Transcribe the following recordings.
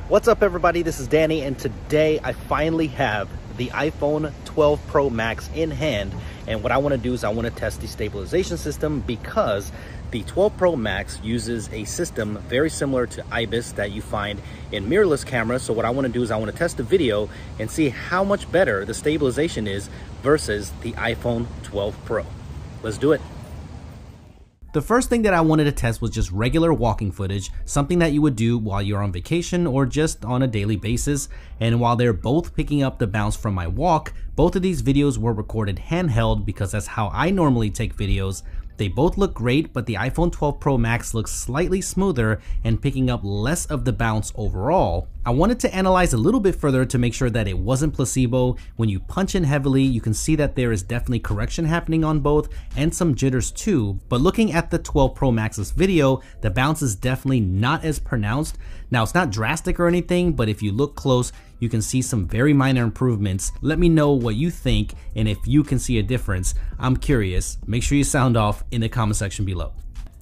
What's up everybody, this is Danny, and today I finally have the iPhone 12 Pro Max in hand, and what I want to do is I want to test the stabilization system because the 12 Pro Max uses a system very similar to IBIS that you find in mirrorless cameras. So what I want to do is I want to test the video and see how much better the stabilization is versus the iPhone 12 Pro. Let's do it. The first thing that I wanted to test was just regular walking footage, something that you would do while you're on vacation or just on a daily basis. And while they're both picking up the bounce from my walk, both of these videos were recorded handheld because that's how I normally take videos. They both look great, but the iPhone 12 Pro Max looks slightly smoother and picking up less of the bounce overall. I wanted to analyze a little bit further to make sure that it wasn't placebo. When you punch in heavily, you can see that there is definitely correction happening on both and some jitters too. But looking at the 12 Pro Max's video, the bounce is definitely not as pronounced. Now it's not drastic or anything, but if you look close, you can see some very minor improvements. Let me know what you think and if you can see a difference. I'm curious. Make sure you sound off in the comment section below.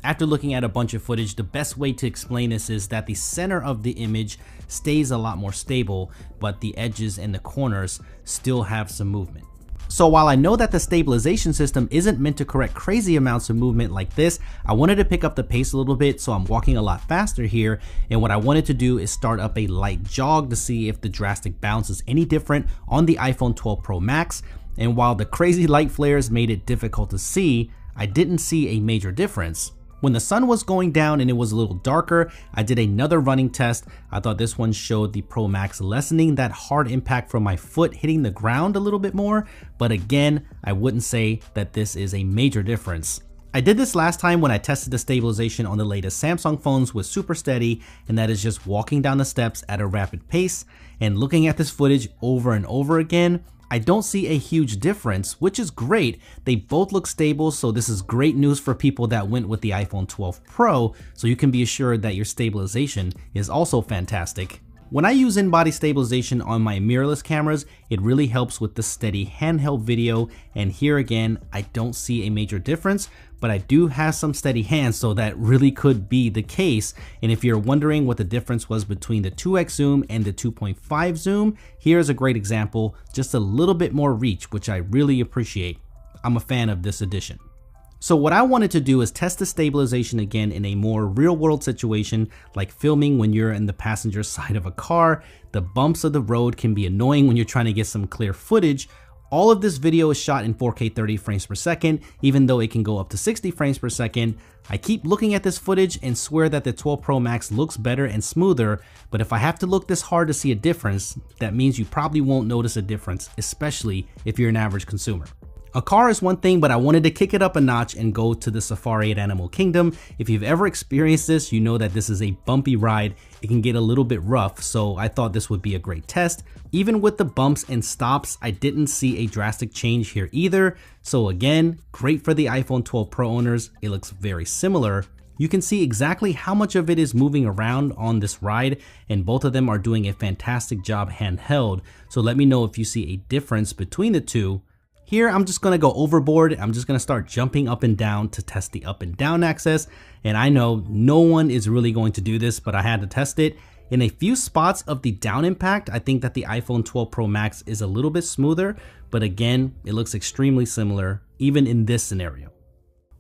After looking at a bunch of footage, the best way to explain this is that the center of the image stays a lot more stable, but the edges and the corners still have some movement. So while I know that the stabilization system isn't meant to correct crazy amounts of movement like this, I wanted to pick up the pace a little bit, so I'm walking a lot faster here, and what I wanted to do is start up a light jog to see if the drastic bounce is any different on the iPhone 12 Pro Max. And while the crazy light flares made it difficult to see, I didn't see a major difference. When the sun was going down and it was a little darker, I did another running test. I thought this one showed the Pro Max lessening that hard impact from my foot hitting the ground a little bit more, but again, I wouldn't say that this is a major difference. I did this last time when I tested the stabilization on the latest Samsung phones with Super Steady, and that is just walking down the steps at a rapid pace. And looking at this footage over and over again, I don't see a huge difference, which is great. They both look stable, so this is great news for people that went with the iPhone 12 Pro, so you can be assured that your stabilization is also fantastic. When I use in-body stabilization on my mirrorless cameras, it really helps with the steady handheld video, and here again, I don't see a major difference, but I do have some steady hands, so that really could be the case. And if you're wondering what the difference was between the 2x zoom and the 2.5 zoom, here's a great example, just a little bit more reach, which I really appreciate. I'm a fan of this addition. So what I wanted to do is test the stabilization again in a more real world situation, like filming when you're in the passenger side of a car. The bumps of the road can be annoying when you're trying to get some clear footage. All of this video is shot in 4K 30 frames per second, even though it can go up to 60 frames per second. I keep looking at this footage and swear that the 12 Pro Max looks better and smoother, but if I have to look this hard to see a difference, that means you probably won't notice a difference, especially if you're an average consumer. A car is one thing, but I wanted to kick it up a notch and go to the safari at Animal Kingdom. If you've ever experienced this, you know that this is a bumpy ride. It can get a little bit rough, so I thought this would be a great test. Even with the bumps and stops, I didn't see a drastic change here either. So again, great for the iPhone 12 Pro owners. It looks very similar. You can see exactly how much of it is moving around on this ride, and both of them are doing a fantastic job handheld. So let me know if you see a difference between the two. Here, I'm just gonna go overboard. I'm just gonna start jumping up and down to test the up and down axis. And I know no one is really going to do this, but I had to test it. In a few spots of the down impact, I think that the iPhone 12 Pro Max is a little bit smoother, but again, it looks extremely similar, even in this scenario.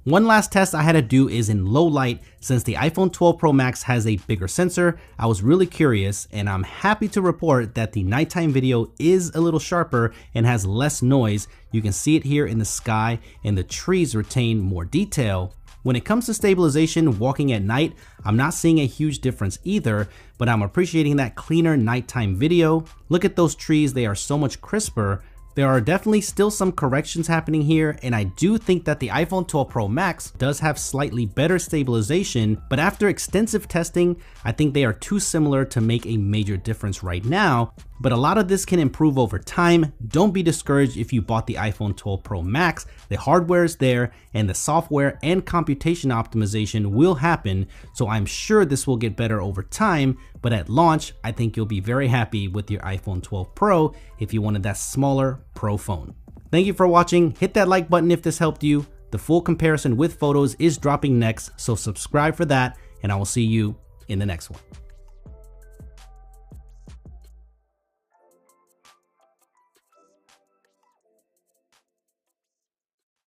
One last test I had to do is in low light. Since the iPhone 12 Pro Max has a bigger sensor, I was really curious, and I'm happy to report that the nighttime video is a little sharper and has less noise. You can see it here in the sky, and the trees retain more detail. When it comes to stabilization walking at night, I'm not seeing a huge difference either, but I'm appreciating that cleaner nighttime video. Look at those trees, they are so much crisper. There are definitely still some corrections happening here, and I do think that the iPhone 12 Pro Max does have slightly better stabilization, but after extensive testing, I think they are too similar to make a major difference right now. But a lot of this can improve over time. Don't be discouraged if you bought the iPhone 12 Pro Max. The hardware is there, and the software and computation optimization will happen, so I'm sure this will get better over time. But at launch, I think you'll be very happy with your iPhone 12 Pro if you wanted that smaller Pro phone. Thank you for watching. Hit that like button if this helped you. The full comparison with photos is dropping next, so subscribe for that, and I will see you in the next one.